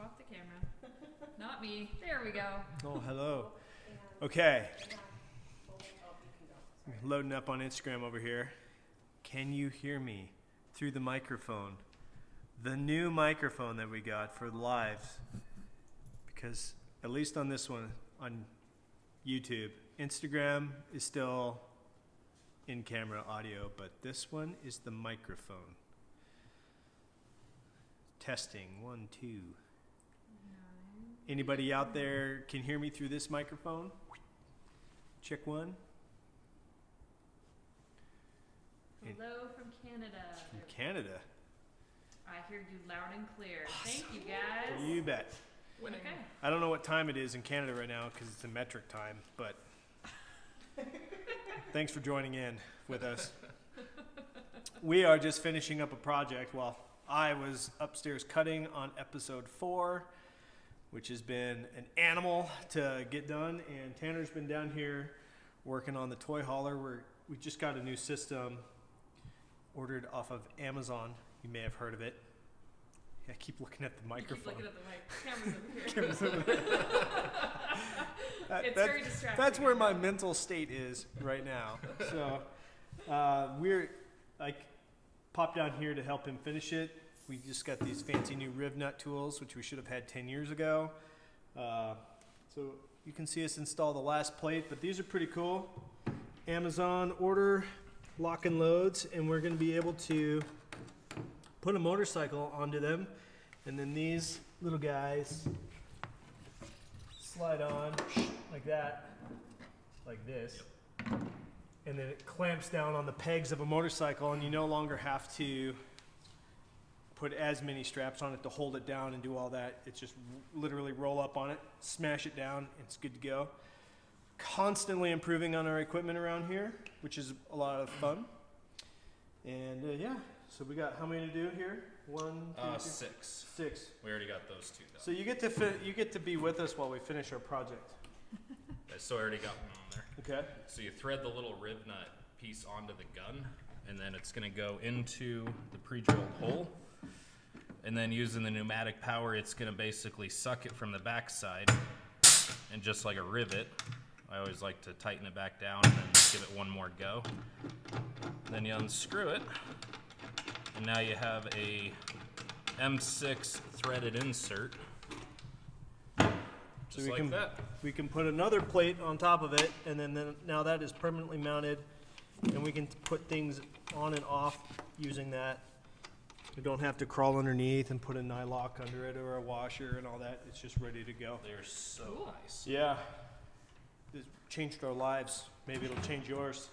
swap the camera. Not me. There we go. Oh, hello. Okay. Loading up on Instagram over here. Can you hear me through the microphone? The new microphone that we got for lives. Because at least on this one, on YouTube, Instagram is still in-camera audio, but this one is the microphone. Testing, 1, 2. Anybody out there can hear me through this microphone? Check 1. Hello from Canada. From Canada. I hear you loud and clear. Awesome. Thank you, guys. You bet. Okay. I don't know what time it is in Canada right now because it's in metric time, but thanks for joining in with us. We are just finishing up a project. Well, I was upstairs cutting on episode 4, which has been an animal to get done, and Tanner's been down here working on the toy hauler. We just got a new system ordered off of Amazon. You may have heard of it. I keep looking at the microphone. You keep looking at the mic. Camera's over here. It's very distracting. That's where my mental state is right now. So I popped down here to help him finish it. We just got these fancy new riv nut tools, which we should have had 10 years ago. So you can see us install the last plate, but these are pretty cool. Amazon order, lock and loads, and we're going to be able to put a motorcycle onto them, and then these little guys slide on like that, like this, and then it clamps down on the pegs of a motorcycle, and you no longer have to put as many straps on it to hold it down and do all that. It's just literally roll up on it, smash it down, and it's good to go. Constantly improving on our equipment around here, which is a lot of fun. And yeah, so we got how many to do here? 1, 2, 3, 6. 6. We already got those 2 done. So you get to be with us while we finish our project. So I already got one on there. Okay. So you thread the little rib nut piece onto the gun, and then it's going to go into the pre-drilled hole. And then using the pneumatic power, it's going to basically suck it from the backside, and just like a rivet, I always like to tighten it back down and then give it one more go. Then you unscrew it, and now you have a M6 threaded insert. Just So like that. we can put another plate on top of it, and then now that is permanently mounted, and we can put things on and off using that. We don't have to crawl underneath and put a nylock under it or a washer and all that. It's just ready to go. They're so Cool. nice. Yeah. It's changed our lives. Maybe it'll change yours.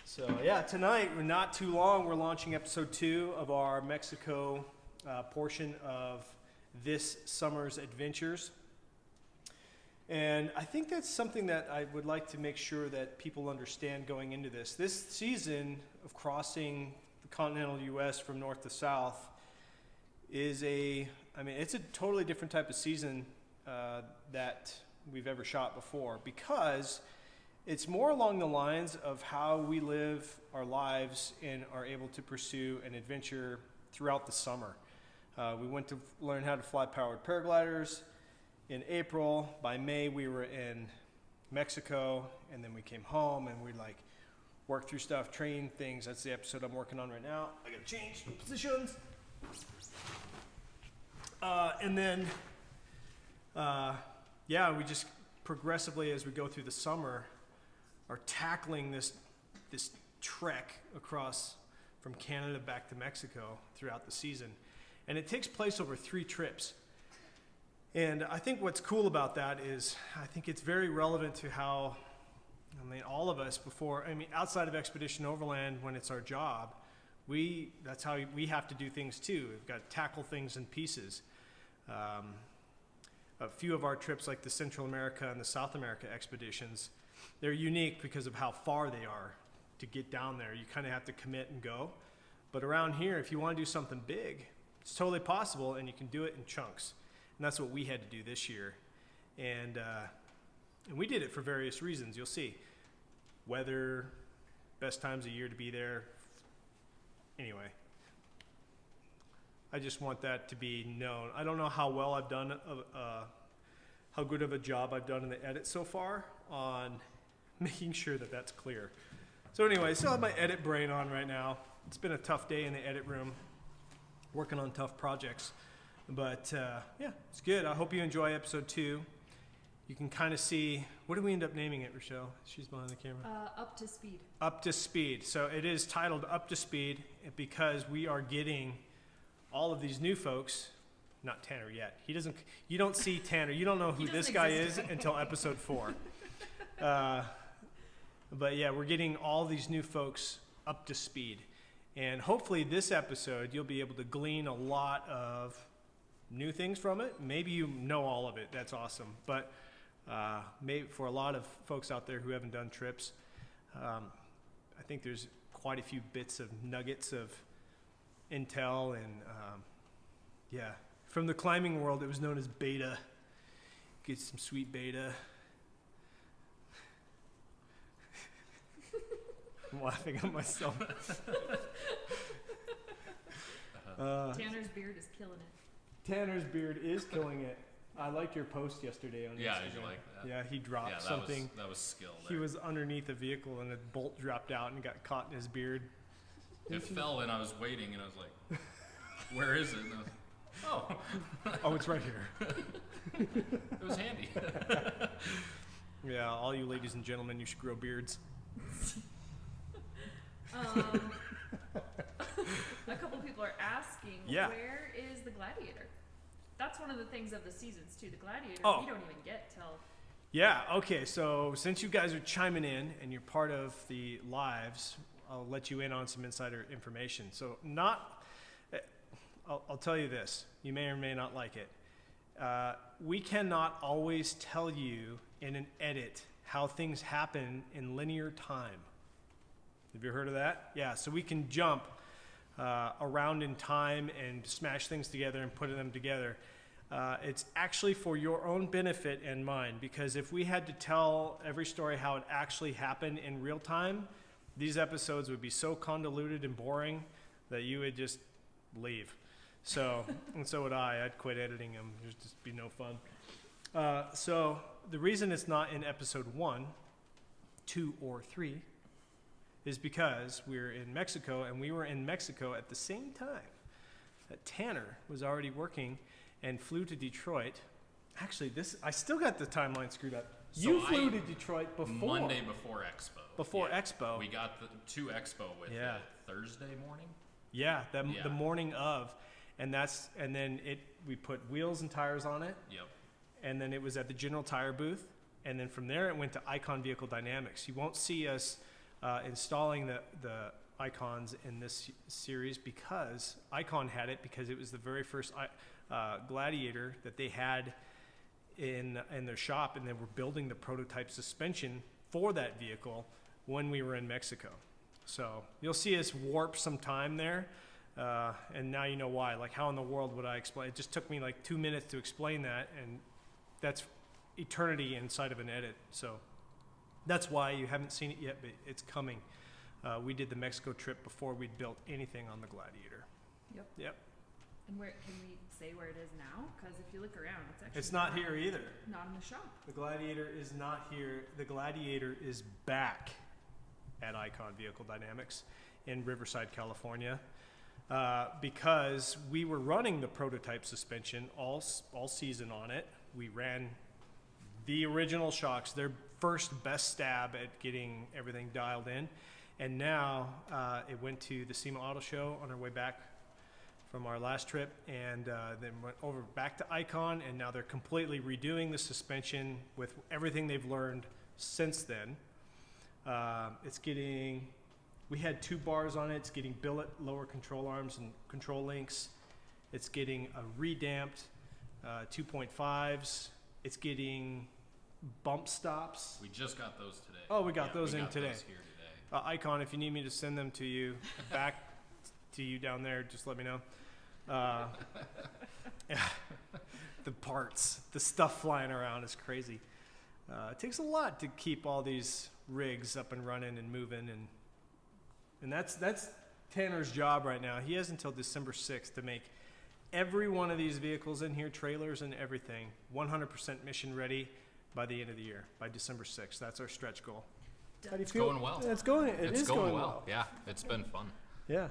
So yeah, tonight, we're not too long, we're launching episode 2 of our Mexico portion of this summer's adventures. And I think that's something that I would like to make sure that people understand going into this. This season of crossing the continental U.S. from north to south is it's a totally different type of season that we've ever shot before, because it's more along the lines of how we live our lives and are able to pursue an adventure throughout the summer. We went to learn how to fly powered paragliders in April. By May, we were in Mexico, and then we came home and we work through stuff, train things. That's the episode I'm working on right now. I gotta change the positions. And then, we just progressively, as we go through the summer, are tackling this trek across from Canada back to Mexico throughout the season. And it takes place over 3 trips. And I think what's cool about that is I think it's very relevant to how, all of us outside of Expedition Overland, when it's our job, that's how we have to do things too. We've got to tackle things in pieces. A few of our trips, like the Central America and the South America expeditions, they're unique because of how far they are to get down there. You kind of have to commit and go. But around here, if you want to do something big, it's totally possible, and you can do it in chunks. And that's what we had to do this year. And we did it for various reasons. You'll see. Weather, best times of year to be there. Anyway, I just want that to be known. I don't know how well I've done, how good of a job I've done in the edit so far on making sure that that's clear. So anyway, still have my edit brain on right now. It's been a tough day in the edit room, working on tough projects. But yeah, it's good. I hope you enjoy episode 2. You can kind of see, what did we end up naming it, Rochelle? She's behind the camera. Up to speed. Up to Speed. So it is titled Up to Speed because we are getting all of these new folks. Not Tanner yet. You don't see Tanner. You don't know who this guy is until episode 4. But yeah, we're getting all these new folks up to speed. And hopefully this episode, you'll be able to glean a lot of new things from it. Maybe you know all of it. That's awesome. But maybe for a lot of folks out there who haven't done trips, I think there's quite a few bits of nuggets of intel. And yeah, from the climbing world, it was known as beta. Get some sweet beta. I'm laughing at myself. Tanner's beard is killing it. Tanner's beard is killing it. I liked your post yesterday on Instagram. Yeah, did you like that? Yeah, he dropped Yeah, something. that was skill He there. was underneath a vehicle and a bolt dropped out and got caught in his beard. It fell and I was waiting and I was like, where is it? And I was, Oh, it's right here. it was handy. Yeah, all you ladies and gentlemen, you should grow beards. A couple people are asking, Yeah. where is the Gladiator? That's one of the things of the seasons too. The Gladiator, Oh. we don't even get till. Yeah, okay, so since you guys are chiming in and you're part of the lives, I'll let you in on some insider information. So I'll tell you this, you may or may not like it. We cannot always tell you in an edit how things happen in linear time. Have you heard of that? Yeah, so we can jump around in time and smash things together and put them together. It's actually for your own benefit and mine, because if we had to tell every story how it actually happened in real time, these episodes would be so convoluted and boring that you would just leave. So, and so would I. I'd quit editing them. There'd just be no fun. So the reason it's not in episode 1, 2, or 3 is because we're in Mexico, and we were in Mexico at the same time that Tanner was already working and flew to Detroit. Actually, I still got the timeline screwed up. So You flew to Detroit before. Monday before Expo. Before Yeah. Expo. We got to Expo with Yeah. Thursday morning. Yeah, Yeah. the morning of. And then we put wheels and tires on it. Yep. And then it was at the General Tire booth. And then from there it went to Icon Vehicle Dynamics. You won't see us installing the icons in this series because Icon had it, because it was the very first Gladiator that they had in their shop, and they were building the prototype suspension for that vehicle when we were in Mexico. So you'll see us warp some time there, and now you know why. Like, how in the world would I explain? It just took me like 2 minutes to explain that, and that's eternity inside of an edit. So that's why you haven't seen it yet, but it's coming. We did the Mexico trip before we'd built anything on the Gladiator. Yep. And where can we say where it is now? Because if you look around, it's actually It's not here either. Not in the shop. The Gladiator is not here. The Gladiator is back at Icon Vehicle Dynamics in Riverside, California, because we were running the prototype suspension all season on it. We ran the original shocks, their first best stab at getting everything dialed in. And now it went to the SEMA Auto Show on our way back from our last trip, and then went over back to Icon, and now they're completely redoing the suspension with everything they've learned since then. We had 2 bars on it. It's getting billet lower control arms and control links. It's getting a redamped 2.5s. It's getting bump stops. We just got those today. Oh, we got those in today. Those here today. Icon, if you need me to send them to you, back to you down there, just let me know. The parts, the stuff flying around is crazy. It takes a lot to keep all these rigs up and running and moving, and that's Tanner's job right now. He has until December 6th to make every one of these vehicles in here, trailers and everything, 100% mission ready by the end of the year, by December 6th. That's our stretch goal. How do you It's feel? going well. It's going. It's is going well. Yeah, it's been fun. Yeah,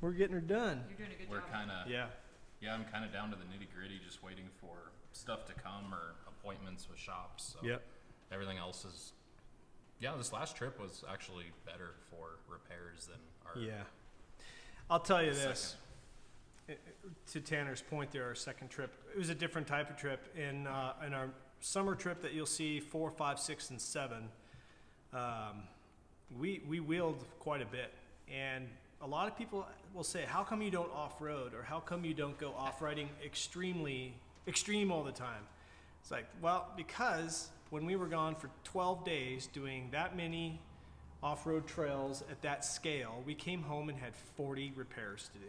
we're getting her done. You're doing a good We're job. kind of Yeah. Yeah, I'm kind of down to the nitty gritty, just waiting for stuff to come or appointments with shops. So Yep. everything else is. Yeah, this last trip was actually better for repairs than our. Yeah. I'll tell you this. Second. To Tanner's point there, our second trip, it was a different type of trip. In our summer trip that you'll see 4, 5, 6, and 7, we wheeled quite a bit. And a lot of people will say, how come you don't off-road? Or how come you don't go off-riding extreme all the time? It's like, well, because when we were gone for 12 days doing that many off-road trails at that scale, we came home and had 40 repairs to do.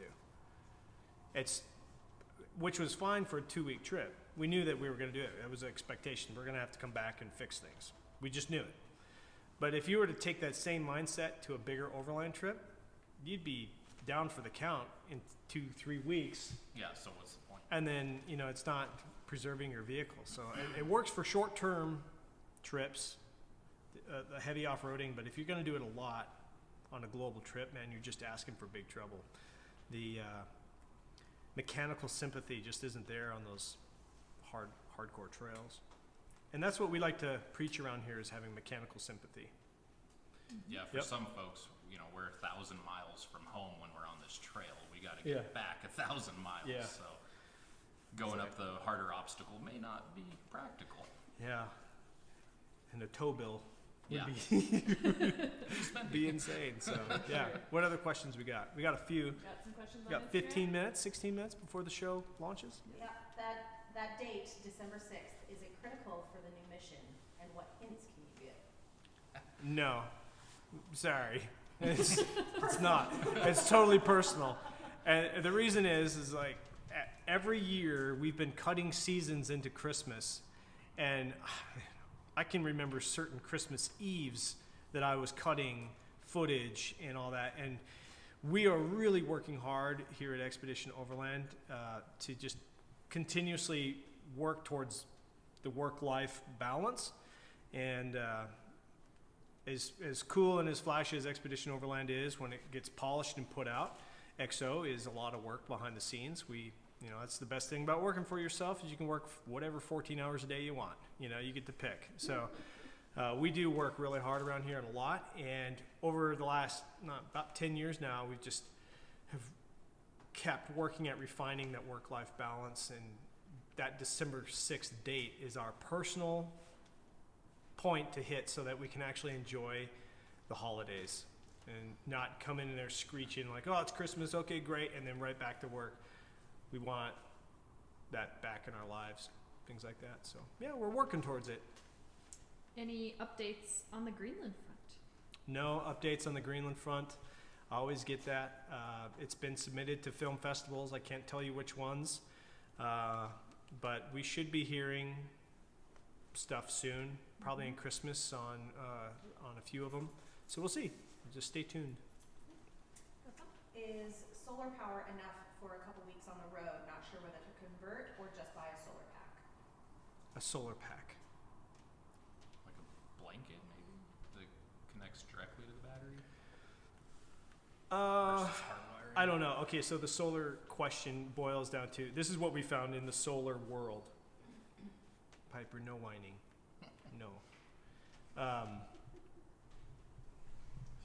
Which was fine for a 2-week trip. We knew that we were going to do it. It was an expectation. We're going to have to come back and fix things. We just knew it. But if you were to take that same mindset to a bigger overland trip, you'd be down for the count in 2-3 weeks. Yeah. So what's the point? And then, it's not preserving your vehicle. So it works for short-term trips, the heavy off-roading. But if you're going to do it a lot on a global trip, man, you're just asking for big trouble. The mechanical sympathy just isn't there on those hardcore trails. And that's what we like to preach around here, is having mechanical sympathy. Yeah, for Yep. some folks, we're 1,000 miles from home when we're on this trail. We got to get back 1,000 miles. Yeah. So going up the harder obstacle may not be practical. Yeah. And a tow bill would Yeah. be insane. So, yeah. What other questions we got? We got a few. Got some questions We on got Instagram? 15 minutes, 16 minutes before the show launches. Yeah, that date, December 6th, is it critical for the new mission? And what hints can you give? No. Sorry. It's not. It's totally personal. And the reason is like every year we've been cutting seasons into Christmas, and I can remember certain Christmas Eves that I was cutting footage and all that. And we are really working hard here at Expedition Overland to just continuously work towards the work-life balance. And as cool and as flashy as Expedition Overland is, when it gets polished and put out, XO is a lot of work behind the scenes. That's the best thing about working for yourself, is you can work whatever 14 hours a day you want. You get to pick. So we do work really hard around here and a lot. And over the last about 10 years now, we just have kept working at refining that work-life balance. And that December 6th date is our personal point to hit, so that we can actually enjoy the holidays and not come in there screeching like, oh, it's Christmas, okay, great, and then right back to work. We want that back in our lives, things like that. So yeah, we're working towards it. Any updates on the Greenland front? No updates on the Greenland front. I always get that. It's been submitted to film festivals. I can't tell you which ones, but we should be hearing stuff soon, probably in Christmas on a few of them. So we'll see. Just stay tuned. Is solar power enough for a couple weeks on the road? Not sure whether to convert or just buy a solar pack. A solar pack. Like a blanket, maybe, that connects directly to the battery. Versus hardwiring. I don't know. Okay, so the solar question boils down to, this is what we found in the solar world. Piper, no whining. No.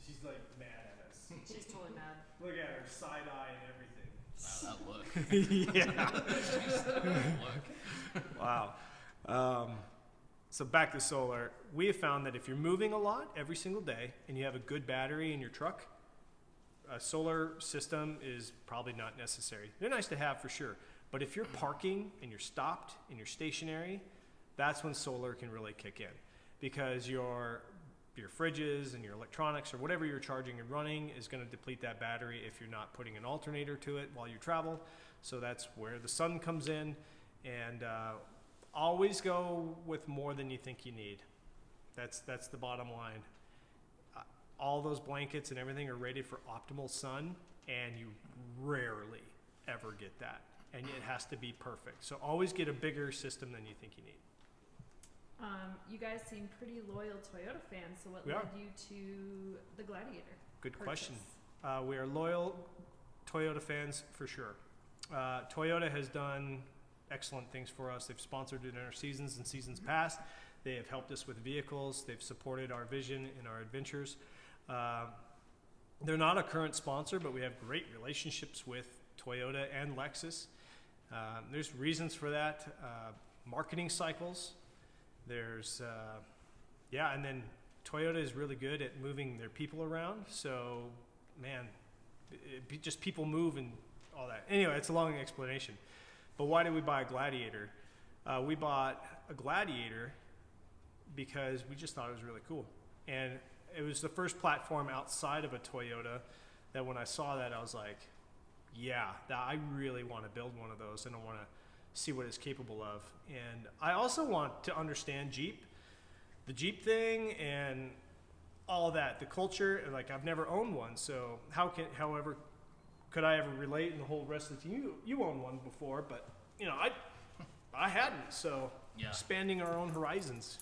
She's like mad at us. She's totally mad. Look at her, side eye and Wow, everything. that look. Yeah. Look. Wow. So back to solar. We have found that if you're moving a lot every single day and you have a good battery in your truck, a solar system is probably not necessary. They're nice to have for sure. But if you're parking and you're stopped and you're stationary, that's when solar can really kick in, because your fridges and your electronics or whatever you're charging and running is going to deplete that battery if you're not putting an alternator to it while you travel. So that's where the sun comes in. And always go with more than you think you need. That's the bottom line. All those blankets and everything are rated for optimal sun, and you rarely ever get that. and it has to be perfect. So always get a bigger system than you think you need. You guys seem pretty loyal Toyota fans, so what We led are. you to the Gladiator? Good question. purchase? We are loyal Toyota fans for sure. Toyota has done excellent things for us. They've sponsored it in our seasons and seasons past. They have helped us with vehicles. They've supported our vision and our adventures. They're not a current sponsor, but we have great relationships with Toyota and Lexus. There's reasons for that. Marketing cycles. There's, and then Toyota is really good at moving their people around. So, man, just people move and all that. Anyway, it's a long explanation. But why did we buy a Gladiator? We bought a Gladiator because we just thought it was really cool. And it was the first platform outside of a Toyota that when I saw that, I was like, yeah, I really want to build one of those, and I want to see what it's capable of. And I also want to understand Jeep, the Jeep thing, and all that, the culture. Like, I've never owned one, so however, could I ever relate? And the whole rest of the team, you owned one before, but I hadn't. So expanding our own horizons,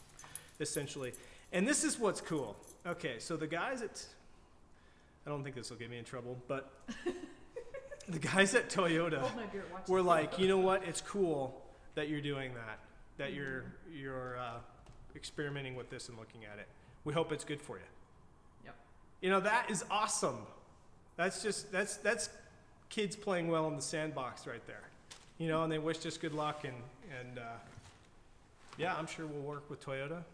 essentially. And this is what's cool. Okay, so the guys at, I don't think this will get me in trouble, but the guys at Toyota Hold my beer, watch were this. like, you know what? It's cool that you're doing that you're experimenting with this and looking at it. We hope it's good for you. Yep. That is awesome. That's kids playing well in the sandbox right there. And they wish us good luck and I'm sure we'll work with Toyota.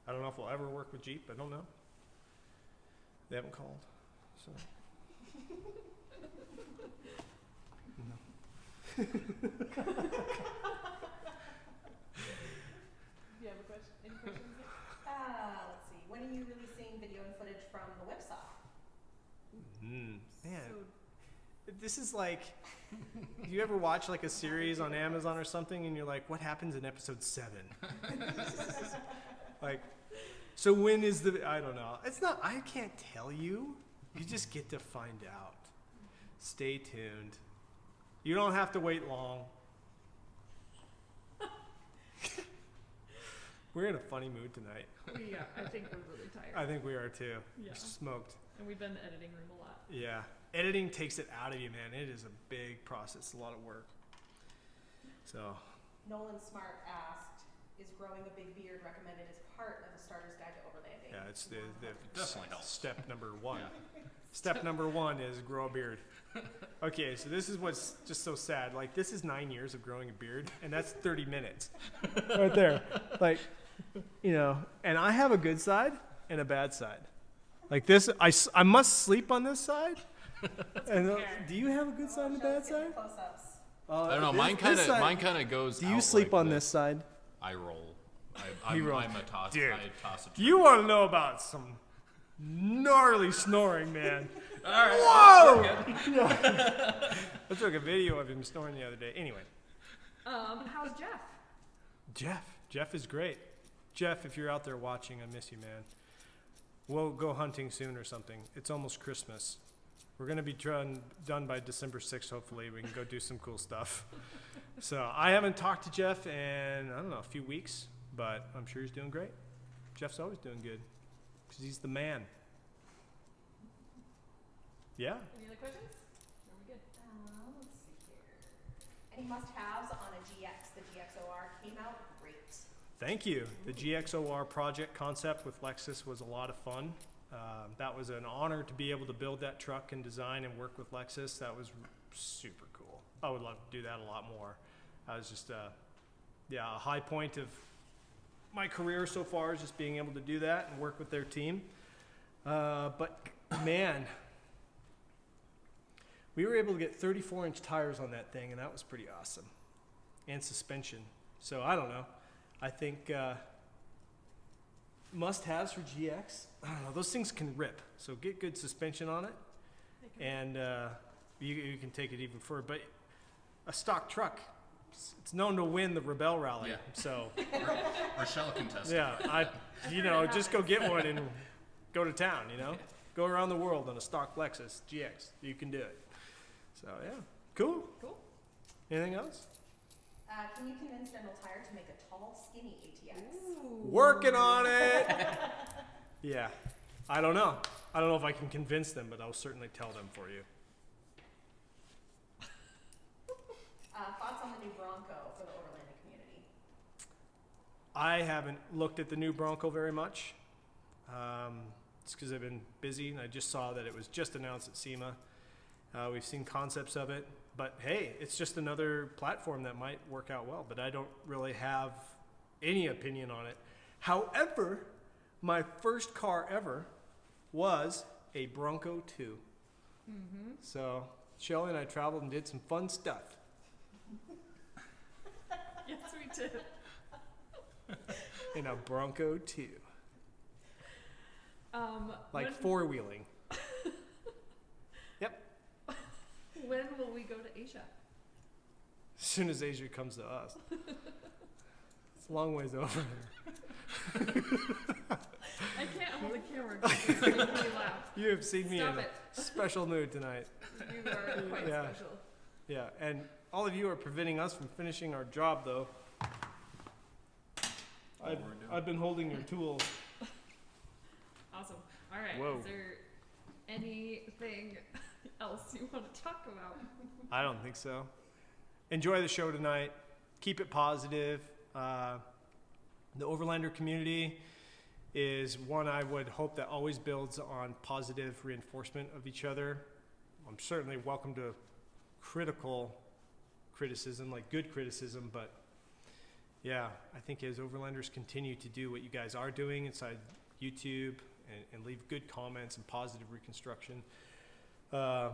I don't know if we'll ever work with Jeep. I don't know. They haven't called. So. No. Do you have a question? Any questions? Let's see. When are you releasing video and footage from the website? Man, So, this is like, you ever watch like a series on Amazon or something and you're like, what happens in episode 7? Like, so when is I don't know. I can't tell you. You just get to find out. Stay tuned. You don't have to wait long. We're in a funny mood tonight. I think we're really tired. I think we are too. Yeah. We're smoked. And we've been in the editing room a lot. Yeah. Editing takes it out of you, man. It is a big process, a lot of work. So. Nolan Smart asked, is growing a big beard recommended as part of a starter's guide to overlanding? Yeah, it's the Definitely helps. step number 1. Yeah. Step number 1 is grow a beard. Okay, so this is what's just so sad. Like, this is 9 years of growing a beard, and that's 30 minutes. Right there. Like, and I have a good side and a bad side. Like this, I must sleep on this side. And do you have a good side and a bad side? Close-ups. I don't know. Mine kind of goes. Do you out sleep like on this. this side? I roll. You roll. I'm a toss. Dude, I toss a turn. You want to know about some gnarly snoring, man? All right. Whoa! I took a video of him snoring the other day. Anyway. How's Jeff? Jeff is great. Jeff, if you're out there watching, I miss you, man. We'll go hunting soon or something. It's almost Christmas. We're going to be done by December 6th, hopefully. We can go do some cool stuff. So I haven't talked to Jeff in, I don't know, a few weeks, but I'm sure he's doing great. Jeff's always doing good because he's the man. Yeah. Any other questions? Are we good? Let's see here. Any must-haves on a GX? The GXOR came out great. Thank you. The GXOR project concept with Lexus was a lot of fun. That was an honor to be able to build that truck and design and work with Lexus. That was super cool. I would love to do that a lot more. I was just, a high point of my career so far is just being able to do that and work with their team. But man, we were able to get 34-inch tires on that thing, and that was pretty awesome. And suspension. So I don't know. I think must-haves for GX, I don't know, those things can rip. So get good suspension on it, and you can take it even further. But a stock truck, it's known to win the Rebel Rally. Yeah. So Rochelle can test. just go get one and go to town. Go around the world on a stock Lexus GX. You can do it. So yeah, cool. Anything else? Can you convince General Tire to make a tall, skinny ATX? Ooh. Working on it. Yeah. I don't know. I don't know if I can convince them, but I'll certainly tell them for you. Thoughts on the new Bronco for the Overland community? I haven't looked at the new Bronco very much. It's because I've been busy, and I just saw that it was just announced at SEMA. We've seen concepts of it, but hey, it's just another platform that might work out well, but I don't really have any opinion on it. However, my first car ever was a Bronco 2. Mm-hmm. So Shelly and I traveled and did some fun stuff. Yes, we did. In a Bronco 2. Like when, four-wheeling. when will we go to Asia? As soon as Asia comes to us. It's a long ways over there. I can't hold the camera because it's making me laugh. You have seen me Stop in it. a special mood tonight. You are quite Yeah. special. Yeah, and all of you are preventing us from finishing our job, though. I've been holding your tools. Awesome. All right. Whoa. Is there anything else you want to talk about? I don't think so. Enjoy the show tonight. Keep it positive. The Overlander community is one I would hope that always builds on positive reinforcement of each other. I'm certainly welcome to criticism, like good criticism, but yeah, I think as Overlanders continue to do what you guys are doing inside YouTube and leave good comments and positive reconstruction. Yeah,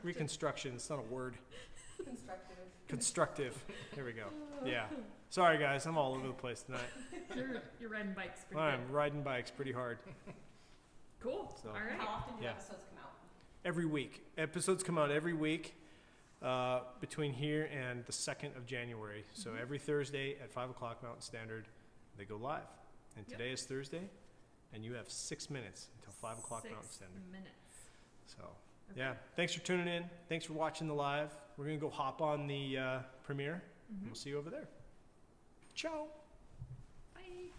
reconstruction, it's not a word. Constructive. There we go. Yeah. Sorry guys, I'm all over the place tonight. You're riding bikes pretty I'm good. riding bikes pretty hard. Cool. So. All right. How often do Yeah. episodes come out? Every week. Episodes come out every week between here and the 2nd of January. So every Thursday at 5 o'clock Mountain Standard, they go live. And Yep. today is Thursday, and you have 6 minutes until 5 o'clock 6 Mountain Standard. minutes. So, yeah. Thanks for tuning in. Thanks for watching the live. We're going to go hop on the premiere, and we'll see you over there. Ciao. Bye.